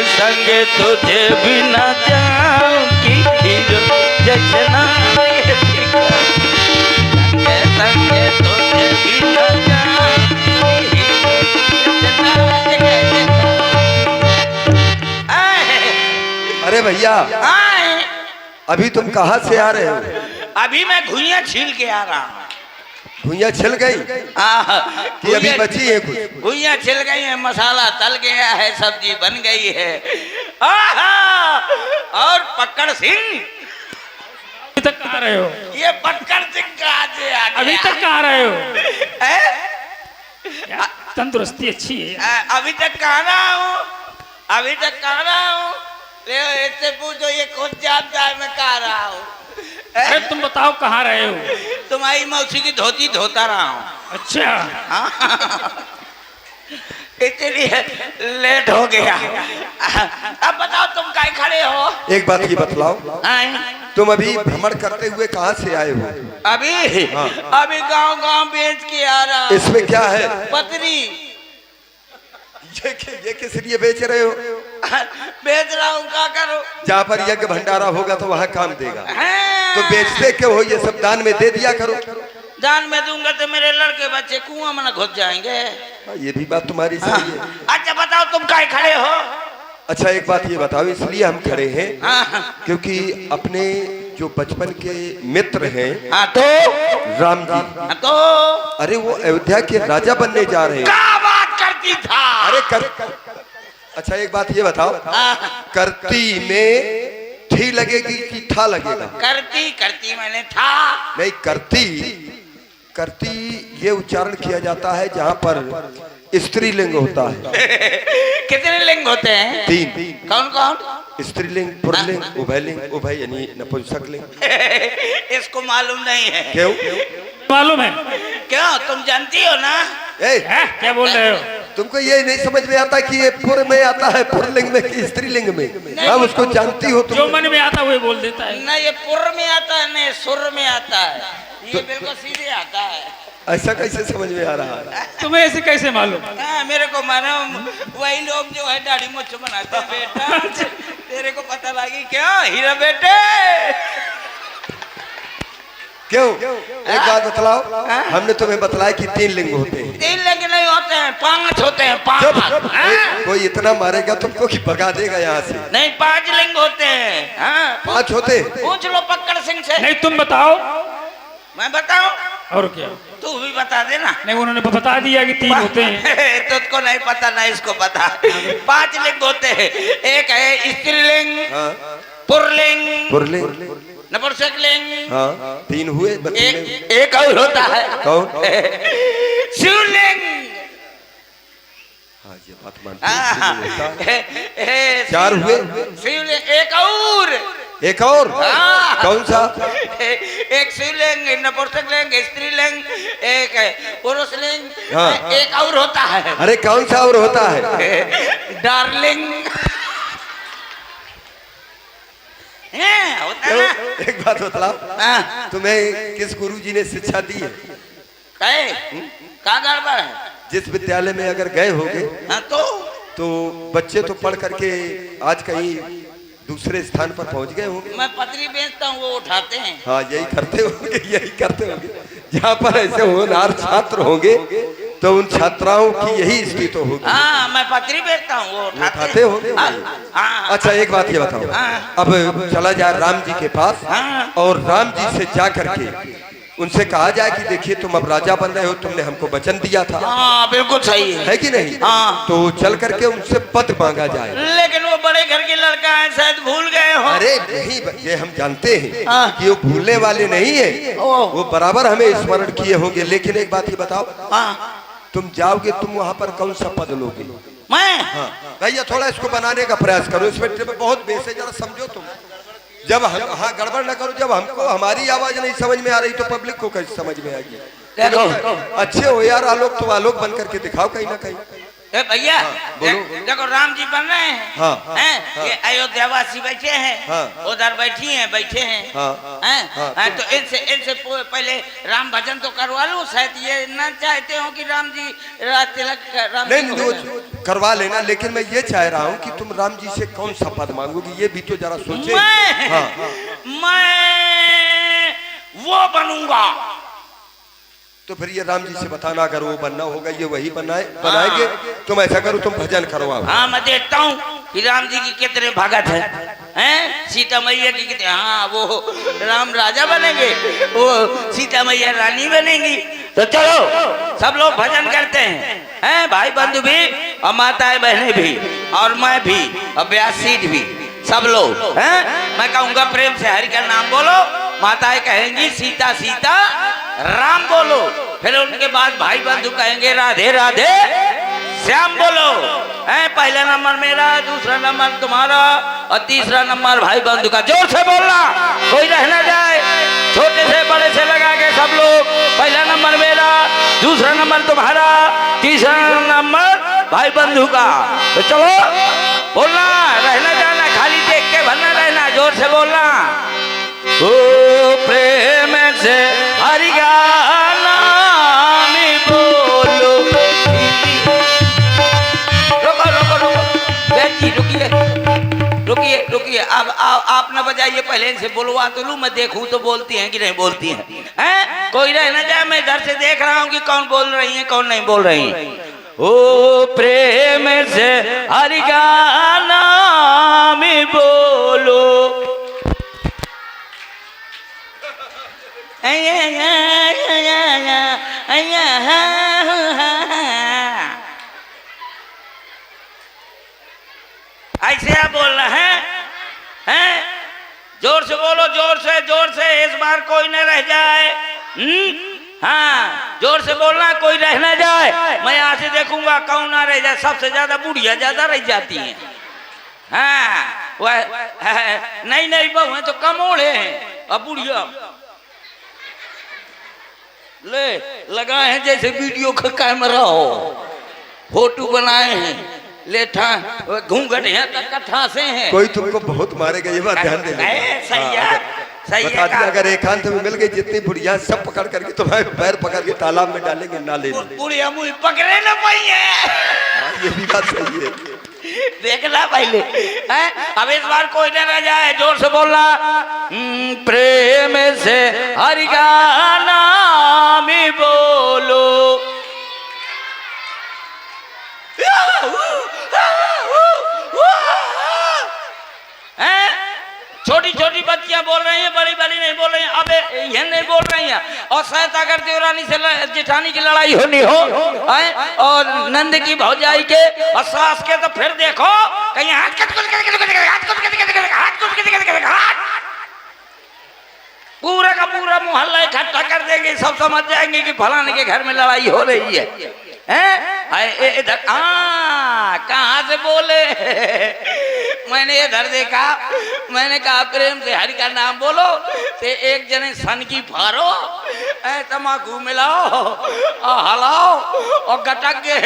संग तुझे भी न जाऊं कि हीरो जचना संग तुझे भी न जाऊं कि हीरो जचना। अरे भैया अभी तुम कहाँ से आ रहे हो? अभी मैं घुइयां छील के आ रहा हूँ। घुइयां छिल गई कि अभी बची है कुछ? घुइयां छिल गई है, मसाला तल गया है, सब्जी बन गई है। और पक्कड़ सिंह अभी तक कहाँ रहे हो? ये पक्कड़ सिंह कहाँ से आ गया? अभी तक कहाँ रहे हो? है? तंदुरुस्ती अच्छी है। अभी तक कहाँ रहा हूँ? अभी तक कहाँ रहा हूँ? इससे पूछो, ये खुद जानता है मैं कहाँ रहा हूँ। अरे तुम बताओ कहाँ रहे हो? तुम्हारी मौसी की धोती धोता रहा हूँ। अच्छा इसलिए लेट हो गया। अब बताओ तुम काहे खड़े हो? एक बात ये बतलाओ, तुम अभी भ्रमण करते हुए कहाँ से आए हो? अभी अभी गांव गांव बेच के आ रहा हूँ। इसमें क्या है? पतरी। ये किस लिए बेच रहे हो? बेच रहा हूँ, क्या करो? जहाँ पर यज्ञ भंडारा होगा तो वहाँ काम देगा। तो बेचते क्यों हो? ये सब दान में दे दिया करो। दान में दूंगा तो मेरे लड़के बच्चे कुआं में घुस जाएंगे। ये भी बात तुम्हारी सही है। अच्छा बताओ तुम काहे खड़े हो? अच्छा एक बात ये बताओ, इसलिए हम खड़े हैं क्योंकि अपने जो बचपन के मित्र हैं तो राम जी, तो अरे वो अयोध्या के राजा बनने जा रहे हैं। क्या बात करती था? अरे अच्छा एक बात ये बताओ, करती में थी लगेगी कि था लगेगा? करती मैंने था। नहीं, करती ये उच्चारण किया जाता है जहाँ पर स्त्रीलिंग होता है। कितने लिंग होते हैं? 3। कौन कौन? स्त्रीलिंग, पुल्लिंग, उभयलिंग, उभय यानी नपुंसकलिंग। इसको मालूम नहीं है। क्यों मालूम है? क्यों, तुम जानती हो ना? क्या बोल रहे हो? तुमको ये नहीं समझ में आता कि ये पुर में आता है, पुरलिंग में कि स्त्रीलिंग में? अब उसको जानती हो तुम? जो मन में आता वही बोल देता है। न ये पुर में आता है, न सुर में आता है, ये बिल्कुल सीधे आता है। ऐसा कैसे समझ में आ रहा है? तुम्हें ऐसे कैसे मालूम? मेरे को मालूम, वही लोग जो है दाढ़ी मुझ बनाते हैं। बेटा तेरे को पता लगी क्या हीरा बेटे? क्यों? एक बात बतलाओ, हमने तुम्हें बतलाया कि 3 लिंग होते हैं। 3 लिंग नहीं होते हैं, 5 होते हैं। 5। कोई इतना मारेगा तुमको कि भगा देगा यहाँ से। नहीं, 5 लिंग होते हैं। 5 होते? पूछ लो पक्कड़ सिंह से। नहीं तुम बताओ। मैं बताऊं? और क्या? तू भी बता देना। नहीं, उन्होंने बता दिया कि 3 होते हैं। तुझको नहीं पता ना इसको पता। 5 लिंग होते हैं। एक है स्त्रीलिंग, पुरलिंग, नपुंसकलिंग। 3 हुए। एक और होता है। कौन? शिवलिंग। ये बात मानते हैं। 4 हुए। शिवलिंग। एक और। कौन सा? एक शिवलिंग, नपुंसकलिंग, स्त्रीलिंग, एक पुरुषलिंग, एक और होता है। अरे कौन सा और होता है? डार्लिंग। होता है ना? एक बात बतलाओ, तुम्हें किस गुरुजी ने शिक्षा दी है? क्या गड़बड़ है? जिस विद्यालय में अगर गए होगे तो बच्चे तो पढ़ करके आज कहीं दूसरे स्थान पर पहुंच गए होंगे। मैं पतरी बेचता हूँ, वो उठाते हैं। हाँ, यही करते होंगे। जहाँ पर ऐसे होनहार छात्र होंगे तो उन छात्राओं की यही स्थिति होगी। हाँ, मैं पतरी बेचता हूँ, वो उठाते होंगे। अच्छा एक बात ये बताओ, अब चला जाए राम जी के पास और राम जी से जा करके उनसे कहा जाए कि देखिए तुम अब राजा बन रहे हो, तुमने हमको वचन दिया था। हाँ, बिल्कुल सही है कि नहीं? तो चल करके उनसे पद मांगा जाए। लेकिन वो बड़े घर के लड़का है, शायद भूल गए हो। अरे नहीं, ये हम जानते हैं कि वो भूलने वाले नहीं है, वो बराबर हमें स्मरण किए होंगे। लेकिन एक बात ये बताओ, तुम जाओगे, तुम वहाँ पर कौन सा पद लोगे? मैं? भैया थोड़ा इसको बनाने का प्रयास करो, इसमें बहुत बेस है, जरा समझो तुम। जब हम गड़बड़ न करो, जब हमको हमारी आवाज नहीं समझ में आ रही तो पब्लिक को कैसे समझ में आएगी? अच्छे हो यार, आलोक तो आलोक बन करके दिखाओ कहीं ना कहीं। भैया बोलो। देखो राम जी बन रहे हैं हाँ, हैं? ये अयोध्यावासी बैठे हैं हाँ। उधर बैठी हैं बैठे हैं हाँ, हैं? हाँ, तो इनसे पहले राम भजन तो करवा लो शायद ये ना चाहते हो कि राम जी तिलक राम जी नहीं को- करवा लेना, लेकिन मैं ये चाह रहा हूँ कि तुम राम जी से कौन सा पद मांगोगी, ये भी तो जरा सोचे। मैं वो बनूंगा। तो फिर ये राम जी से बताना, अगर वो बनना होगा ये वही बनाएंगे। तुम ऐसा करो, तुम भजन करवाओ। हाँ मैं देखता हूँ कि राम जी की कितने भगत हैं? सीता मैया की कितने, हाँ वो राम राजा बनेंगे, वो सीता मैया रानी बनेंगी। तो चलो सब लोग भजन करते हैं भाई बंधु भी और माताएं बहनें भी और मैं भी और ब्यास सीट भी सब लोग हैं। मैं कहूँगा प्रेम से हरि का नाम बोलो, माताएं कहेंगी सीता सीता राम बोलो, फिर उनके बाद भाई बंधु कहेंगे राधे राधे श्याम बोलो। पहला नंबर मेरा, दूसरा नंबर तुम्हारा और तीसरा नंबर भाई बंधु का। जोर से बोलना, कोई रह ना जाए, छोटे से बड़े से लगा के सब लोग। पहला नंबर मेरा, दूसरा नंबर तुम्हारा, तीसरा नंबर भाई बंधु का। तो चलो बोलना, रहना जाना, खाली देख के भरना रहना, जोर से बोलना। ओ प्रेम से हरि का नाम बोलो। रुको रुको रुको बेटी, रुकिए रुकिए। अब आप ना बजाइए, पहले इनसे बोलवा तो लूं, मैं देखूं तो बोलती हैं कि नहीं बोलती हैं। कोई रह ना जाए, मैं इधर से देख रहा हूं कि कौन बोल रही है कौन नहीं बोल रही। ओ प्रेम से हरि का नाम बोलो। ऐसे आप बोल रहे हैं? जोर से बोलो, जोर से इस बार कोई न रह जाए। हाँ जोर से बोलना, कोई रह ना जाए। मैं यहाँ से देखूंगा कौन ना रह जाए। सबसे ज्यादा बुढ़िया ज्यादा रह जाती हैं। हाँ वह नहीं बहु तो कम ओढ़े हैं, अब बुढ़िया ले लगाए हैं जैसे वीडियो का कैमरा हो, फोटो बनाए हैं, लेठा घूंघट यहाँ तक कथा से हैं। कोई तुमको बहुत मारेगा, ये बात ध्यान देना। सही है, सही है। बता दिया, अगर एकांत में मिल गई जितनी बुढ़िया सब पकड़ करके तुम्हारे पैर पकड़ के तालाब में डालेंगे, ना ले बुढ़िया मुझे पकड़े ना पाई है। ये भी बात सही है। देखना पहले अब इस बार कोई न रह जाए। जोर से बोलना, प्रेम से हरि का नाम बोलो। छोटी छोटी बच्चियां बोल रही हैं, बड़ी बड़ी नहीं बोल रही हैं। अबे ये नहीं बोल रही हैं। और शायद अगर देवरानी से जेठानी की लड़ाई होनी हो और नंद की भौजाई के और सास के, तो फिर देखो कहीं पूरा का पूरा मोहल्ला इकट्ठा कर देंगे, सब समझ जाएंगे कि फलाने के घर में लड़ाई हो रही है। इधर कहाँ से बोले? मैंने इधर देखा, मैंने कहा प्रेम से हरि का नाम बोलो। ते एक जने सन की फारो, तम्बाकू मिलाओ और हलाओ और गटक के।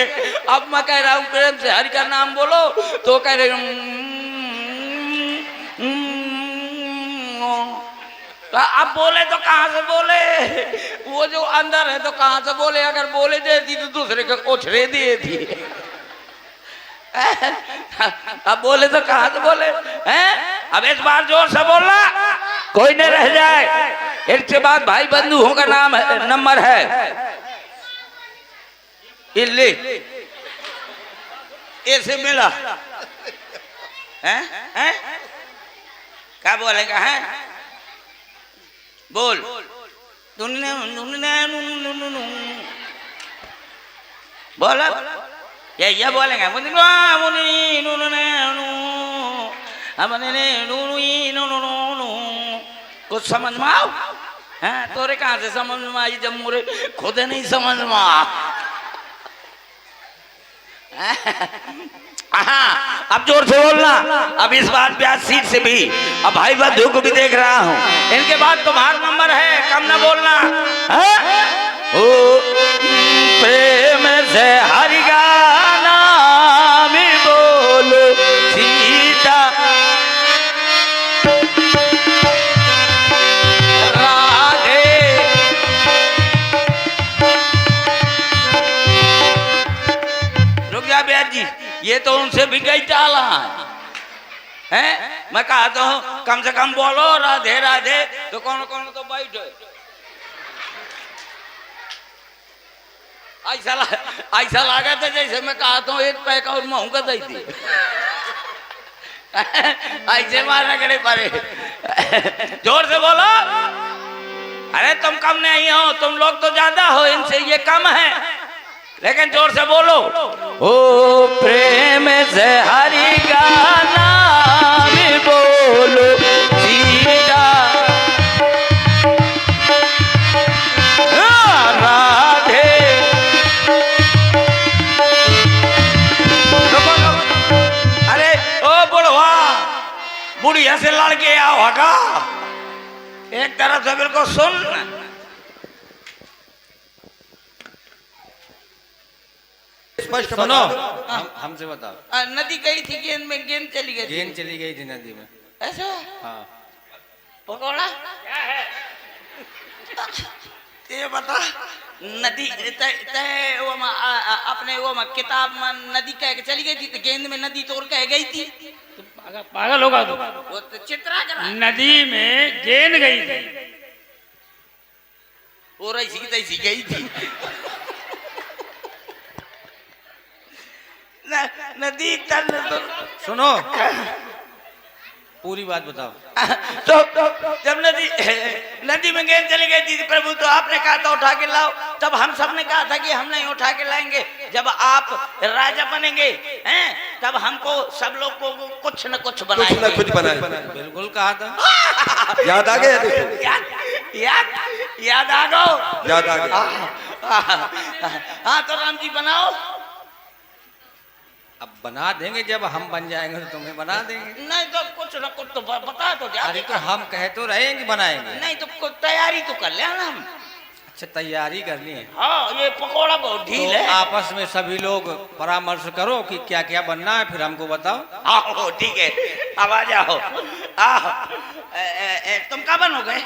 अब मैं कह रहा हूँ प्रेम से हरि का नाम बोलो, तो कह रहे तो अब बोले तो कहाँ से बोले? वो जो अंदर है तो कहाँ से बोले? अगर बोले देती तो दूसरे को ओछरे दिए थी। अब बोले तो कहाँ से बोले हैं? अब इस बार जोर से बोलना, कोई नहीं रह जाए। इसके बाद भाई बंधुओं का नाम नंबर है इल्ली, ऐसे मिला हैं? क्या बोलेगा? हैं बोल। बोला ये बोलेंगे कुछ समझ में आओ? हाँ तोरे कहाँ से समझ में आई जब मुझे खुद नहीं समझ में आ। हाँ अब जोर से बोलना। अब इस बार ब्याज सीट से भी, अब भाई बंधु को भी देख रहा हूँ। इनके बाद तुम्हारा नंबर है, कम ना बोलना। ओ प्रेम से हरि का नाम राजा जी ये तो उनसे भी गई टाला है। मैं कहा तो हूँ कम से कम बोलो राधे राधे, तो कौन कौन तो बैठो ऐसा लगा था जैसे मैं कहा तो एक पैक और महू का दी थी ऐसे मारना करे परे। जोर से बोलो। अरे तुम कम नहीं हो, तुम लोग तो ज्यादा हो, इनसे ये कम है, लेकिन जोर से बोलो। ओ प्रेम से हरि का नाम बोलो सीता राधे। अरे ओ बुढ़वा बुढ़िया से लड़के आओ हगा, एक तरफ से बिल्कुल सुन। स्पष्ट सुनो, बताओ। हमसे बताओ। नदी गई थी, गेंद में गेंद चली गई थी। गेंद चली गई थी नदी में। ऐसा हाँ। पकौड़ा क्या है ये बता। नदी वो अपने वो किताब में नदी कह के चली गई थी, तो गेंद में नदी तोड़ कह गई थी। पागल होगा तू। वो तो चित्रा करा नदी में गेंद गई थी, वो ऐसी की तैसी गई थी। नदी तल तो सुनो, पूरी बात बताओ। तो जब नदी में गेंद चली गई थी प्रभु, तो आपने कहा था उठा के लाओ, तब हम सब ने कहा था कि हम नहीं उठा के लाएंगे। जब आप राजा बनेंगे हैं, तब हमको सब लोग को कुछ न कुछ बनाएंगे। कुछ ना कुछ बनाए। बिल्कुल कहा था। याद आ गया? देखो याद आ गो, याद आ गया। हाँ तो राम जी बनाओ। अब बना देंगे, जब हम बन जाएंगे तो तुम्हें बना देंगे। नहीं तो कुछ न कुछ तो बता तो जा। अरे तो हम कह तो रहे कि बनाएंगे। नहीं तो कुछ तैयारी तो कर लेना हम। अच्छा, तैयारी करनी है। हाँ, ये पकोड़ा बहुत ढील तो है। आपस में सभी लोग परामर्श करो कि क्या क्या बनना है, फिर हमको बताओ। आओ ठीक है, अब आ जाओ। तुम कब बनोगे?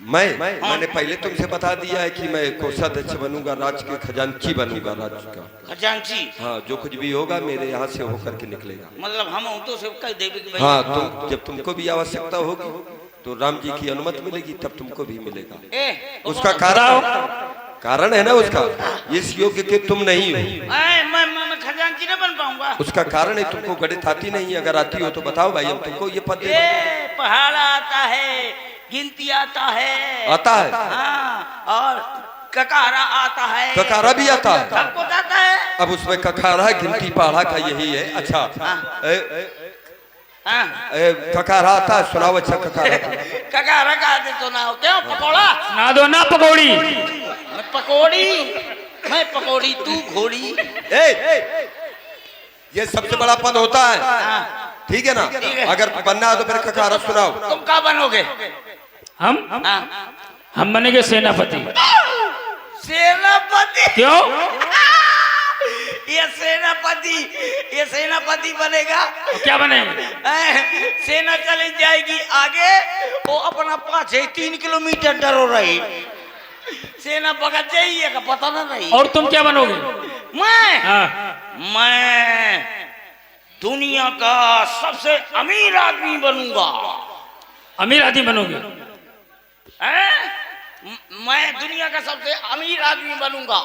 मैंने पहले तुमसे बता दिया है कि मैं कोषाध्यक्ष बनूंगा, राज्य के खजांची बनूंगा, राज्य का खजांची। हाँ, जो कुछ भी होगा मेरे यहाँ से होकर के निकलेगा। मतलब हम तो से कह देंगे कि भाई हाँ, जब तुमको भी आवश्यकता होगी तो राम जी की अनुमति मिलेगी, तब तुमको भी मिलेगा। उसका कारण है ना, उसका इस योग्य के तुम नहीं हो। मैं खजांची न बन पाऊंगा। उसका कारण है तुमको गणित आती नहीं। अगर आती हो तो बताओ भाई, हम तुमको ये पद दे। पहाड़ा आता है, गिनती आता है। आता है? हाँ, और ककारा आता है। ककारा भी आता है? सब कुछ आता है। अब उसमें ककारा गिनती पहाड़ा का यही है। अच्छा, ककारा आता है, सुनाओ। अच्छा, ककारा का दे तो ना हो। क्यों पकौड़ा ना दो ना पकौड़ी। मैं पकौड़ी तू घोड़ी। ये सबसे बड़ा पद होता है, ठीक है ना? अगर बनना है तो फिर ककारा सुनाओ। तुम क्या बनोगे? हम बनेंगे सेनापति। सेनापति? क्यों? ये सेनापति बनेगा। क्या बनेंगे? सेना चली जाएगी आगे, वो अपना पाछे 3 किलोमीटर डरो रही। सेना भगत जाइए का पता ना नहीं। और तुम क्या बनोगे? मैं दुनिया का सबसे अमीर आदमी बनूंगा। अमीर आदमी बनोगे? मैं दुनिया का सबसे अमीर आदमी बनूंगा।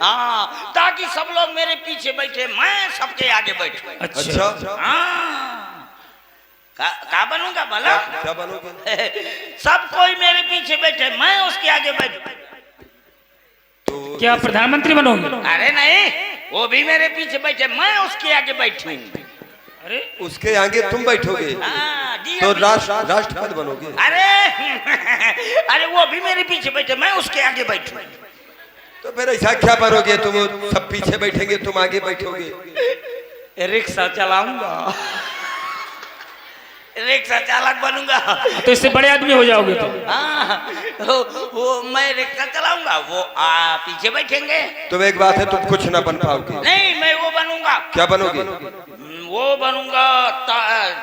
हाँ, ताकि सब लोग मेरे पीछे बैठे, मैं सबके आगे बैठूं। अच्छा, हाँ, क्या बनूंगा भला? क्या बनोगे? सब कोई मेरे पीछे बैठे, मैं उसके आगे बैठूं। तो क्या प्रधानमंत्री बनोगे? अरे नहीं, वो भी मेरे पीछे बैठे, मैं उसके आगे बैठूं। अरे उसके आगे तुम बैठोगे तो राष्ट्रपति बनोगे? अरे वो भी मेरे पीछे बैठे, मैं उसके आगे बैठूं। तो फिर ऐसा क्या करोगे? तुम सब पीछे बैठेंगे, तुम आगे बैठोगे। रिक्शा चलाऊंगा, रिक्शा चालक बनूंगा। तो इससे बड़े आदमी हो जाओगे तो। वो मैं रिक्शा चलाऊंगा, वो पीछे बैठेंगे। तो एक बात है, तुम कुछ ना बन पाओगे। नहीं, मैं वो बनूंगा। क्या बनोगे? वो बनूंगा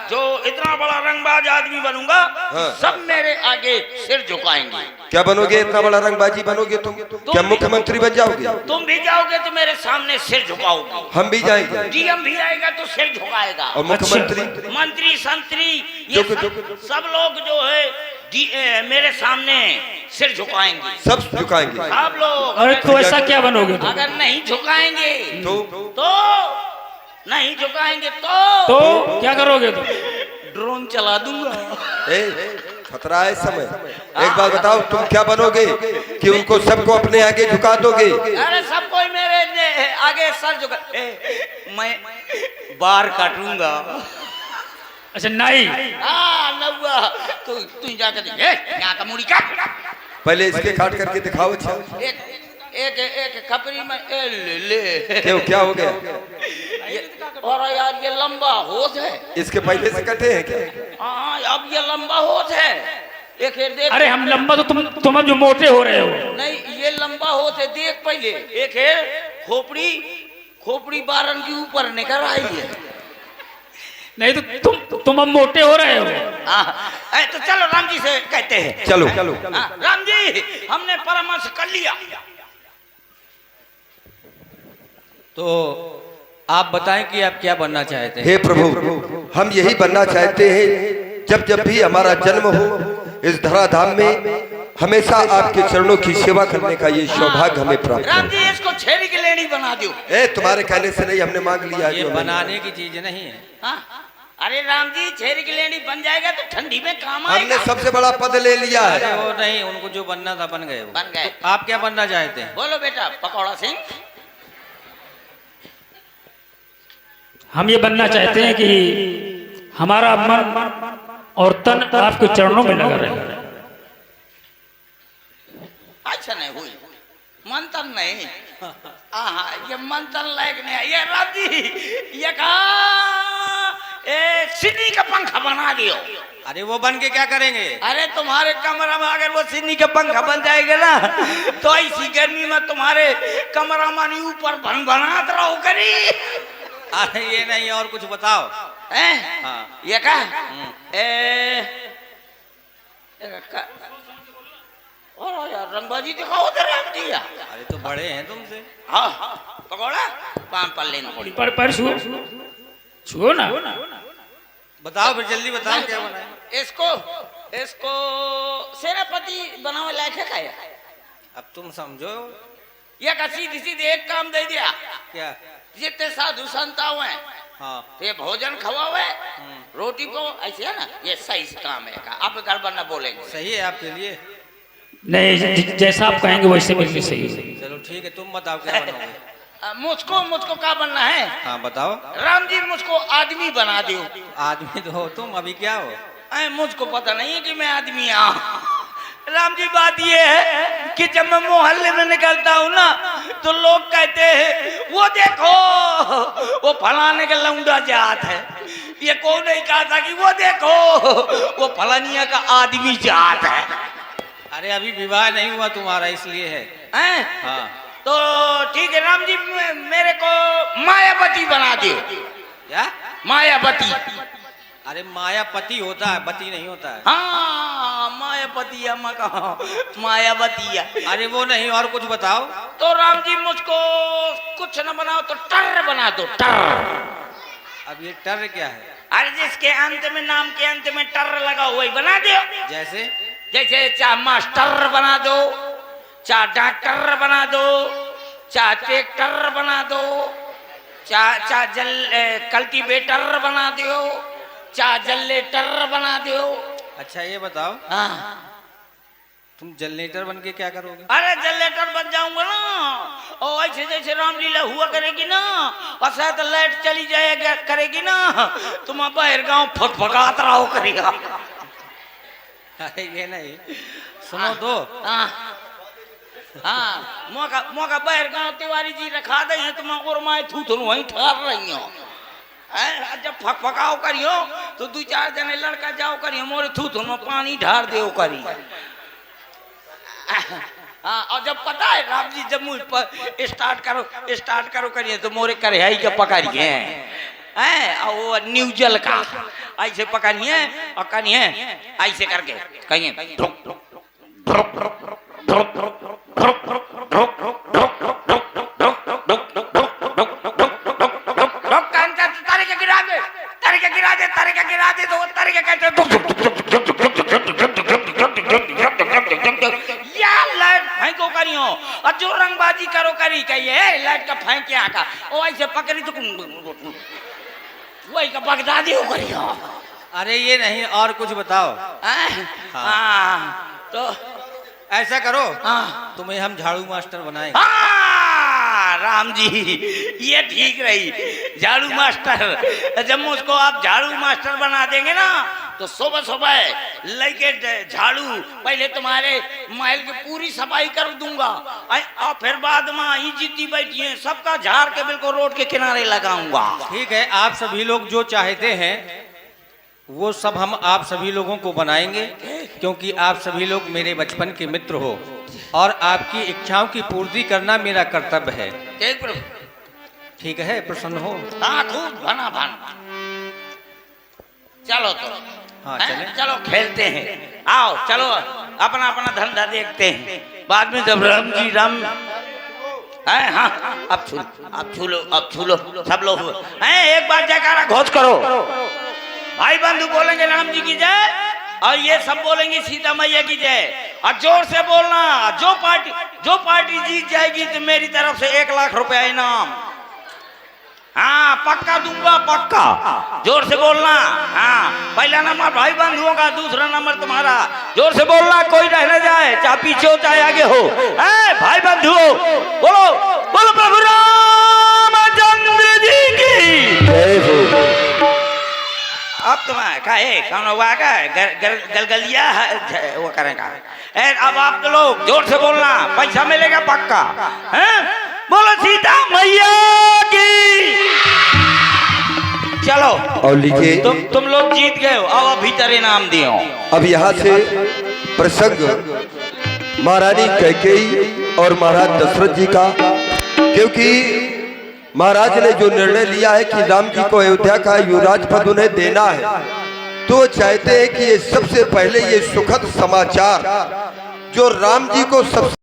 जो इतना बड़ा रंगबाज आदमी बनूंगा, हाँ। सब मेरे आगे सिर झुकाएंगे। क्या बनोगे? इतना बड़ा रंगबाजी बनोगे तुम? क्या मुख्यमंत्री बन जाओगे? तुम भी जाओगे तो मेरे सामने सिर झुकाओगे। हम भी जाएंगे। डीएम भी आएगा तो सिर झुकाएगा। और मुख्यमंत्री? मंत्री संतरी ये सब लोग जो है मेरे सामने सिर झुकाएंगे। सब झुकाएंगे सब लोग। अरे तो ऐसा क्या बनोगे तुम? अगर नहीं झुकाएंगे तो नहीं झुकाएंगे तो क्या करोगे तुम? ड्रोन चला दूंगा। खतरा है इस समय। एक बात बताओ, तुम क्या बनोगे कि उनको सबको अपने आगे झुका दोगे? अरे सब कोई मेरे आगे सर झुका। मैं बार काटूंगा। अच्छा नाई। नौवा तू जाकर देख यहाँ का मुड़ी काट। पहले इसके काट करके दिखाओ। अच्छा एक एक खपरी में ले। क्यों, क्या हो गया? और यार ये लंबा होश है। इसके पहले से कटे हैं क्या? हाँ अब ये लंबा होश है। एक देख। अरे हम लंबा तो तुम जो मोटे हो रहे हो। नहीं ये लंबा होश है, देख पहले। एक है खोपड़ी बारन के ऊपर निकल आई है। नहीं तो तुम अब मोटे हो रहे हो। तो चलो राम जी से कहते हैं। चलो राम जी हमने परामर्श कर लिया। तो आप बताएं कि आप क्या बनना चाहते हैं? हे प्रभु, हम यही बनना चाहते हैं, जब जब भी हमारा जन्म हो इस धराधाम में हमेशा आपके चरणों की सेवा करने का ये सौभाग्य हमें प्राप्त राम जी इसको छेरी की लेनी बना दो। तुम्हारे कहने से नहीं, हमने मांग लिया। ये बनाने की चीज नहीं है। हाँ? अरे राम जी छेरी की लेनी बन जाएगा तो ठंडी में काम आएगा। हमने सबसे बड़ा पद ले लिया है। अरे वो नहीं, उनको जो बनना था बन गए। बन गए। तो आप क्या बनना चाहते हैं? बोलो बेटा। पकौड़ा सिंह। हम ये बनना चाहते हैं कि हमारा मन और तन आपके चरणों में लगा रहे। अच्छा नहीं हुई मंथन नहीं। ये मंथन लायक नहीं है। ये राम जी ये सिन्नी का पंखा बना दियो। अरे वो बन के क्या करेंगे? अरे तुम्हारे कमरा में अगर वो सिन्नी का पंखा बन जाएगा ना तो ऐसी गर्मी में तुम्हारे कमरा में ऊपर भन-भनात रहो करी। अरे ये नहीं, और कुछ बताओ। हाँ। ये क्या? और यार रंगबाजी दिखाओ तो राम जी। अरे तो बड़े हैं तुमसे। हाँ पकौड़ा पान पर लेना पड़ी। पर छुओ ना। बताओ फिर, जल्दी बताओ क्या बनाए। इसको सेनापति बनावे लायक है क्या? अब तुम समझो। ये का सीधे एक काम दे दिया। क्या? जितने साधु संत हुए हाँ तो ये भोजन खवावे रोटी को ऐसे है ना, ये सही काम है। आप घर बनना बोलेंगे सही है आपके लिए। नहीं जैसा आप कहेंगे वैसे मेरे लिए सही है। चलो ठीक है, तुम बताओ क्या बनोगे। मुझको क्या बनना है? हाँ बताओ। राम जी मुझको आदमी बना दो। आदमी तो हो तुम, अभी क्या हो? मुझको पता नहीं है कि मैं आदमी राम जी बात ये है कि जब मैं मोहल्ले में निकलता हूँ ना तो लोग कहते हैं वो देखो वो फलाने का लौंडा जात है। ये कौन नहीं कहा था कि वो देखो वो फलानिया का आदमी जात है। अरे अभी विवाह नहीं हुआ तुम्हारा, इसलिए है। हाँ तो ठीक है राम जी मेरे को मायावती बना दियो। क्या? मायावती। अरे मायापति होता है, पति नहीं होता है। हाँ मायापति है, मैं कहा मायावती है। अरे वो नहीं, और कुछ बताओ। तो राम जी मुझको कुछ न बनाओ तो टर बना दो। टर। अब ये टर क्या है? अरे जिसके अंत में नाम के अंत में टर लगा हुआ ही बना दो। जैसे चाहे मास्टर बना दो, चाहे डॉक्टर बना दो, चाहे ट्रैक्टर बना दो, चाहे कल्टीवेटर बना दो, चाहे जनरेटर बना दो। अच्छा ये बताओ। हाँ तुम जनरेटर बन के क्या करोगे? अरे जनरेटर बन जाऊंगा ना, और ऐसे जैसे रामलीला हुआ करेगी ना, और शायद लाइट चली जाएगा करेगी ना, तुम बाहर गांव फटफटाता रहो करेगा। अरे ये नहीं, सुनो तो। हाँ मौका बाहर गांव तिवारी जी रखा दे हैं, तुम और मैं थू वहीं ठहर रही हो। जब फकफकाओ करियो तो 2-4 जने लड़का जाओ करियो मोरे थू में पानी ढार दे करी। हाँ और जब पता है राम जी जब मुझ पर स्टार्ट करो करिए तो मोरे कढ़ाई के पकड़िए हैं और वो न्यूजल का ऐसे पकानिए और कनिए ऐसे करके कहिए और जो रंगबाजी करो करी कहिए लाइट का फेंक यहाँ का ओ ऐसे पकड़ी तो वही का बगदादी हो करियो। अरे ये नहीं और कुछ बताओ। हाँ तो ऐसा करो हाँ तुम्हें हम झाड़ू मास्टर बनाएंगे। हाँ राम जी ये ठीक रही झाड़ू मास्टर। जब मुझको आप झाड़ू मास्टर बना देंगे ना तो सुबह सुबह लेके झाड़ू पहले तुम्हारे महल की पूरी सफाई कर दूंगा और फिर बाद में ही जितनी बैठी है सबका झाड़ के बिल्कुल रोड के किनारे लगाऊंगा। ठीक है आप सभी लोग जो चाहते हैं वो सब हम आप सभी लोगों को बनाएंगे क्योंकि आप सभी लोग मेरे बचपन के मित्र हो और आपकी इच्छाओं की पूर्ति करना मेरा कर्तव्य है। ठीक है प्रसन्न हो। हाँ खूब बना बना। चलो तो हाँ चले चलो खेलते हैं आओ चलो अपना अपना धंधा देखते हैं बाद में जब राम जी राम है। हाँ अब छू लो सब लोग हैं एक बार जयकारा घोष करो। भाई बंधु बोलेंगे राम जी की जय और ये सब बोलेंगे सीता मैया की जय और जोर से बोलना। जो पार्टी जीत जाएगी तो मेरी तरफ से 1 लाख रुपया इनाम। हाँ पक्का दूंगा पक्का जोर से बोलना। हाँ पहला नंबर भाई बंधुओं का दूसरा नंबर तुम्हारा। जोर से बोलना कोई रह न जाए चाहे पीछे हो चाहे आगे हो। भाई बंधुओं बोलो बोलो प्रभु रामचंद्र जी की जय हो। अब तुम्हें कहे कौन हुआ का गलगलिया वो करेगा। अब आप तो लोग जोर से बोलना पैसा मिलेगा पक्का। बोलो सीता मैया की। चलो और लीजिए तुम लोग जीत गए हो अब भीतर इनाम दियो। अब यहाँ से प्रसंग महारानी कैकेयी और महाराज दशरथ जी का, क्योंकि महाराज ने जो निर्णय लिया है कि राम जी को अयोध्या का युवराज पद उन्हें देना है तो चाहते हैं कि ये सबसे पहले ये सुखद समाचार जो राम जी को सबसे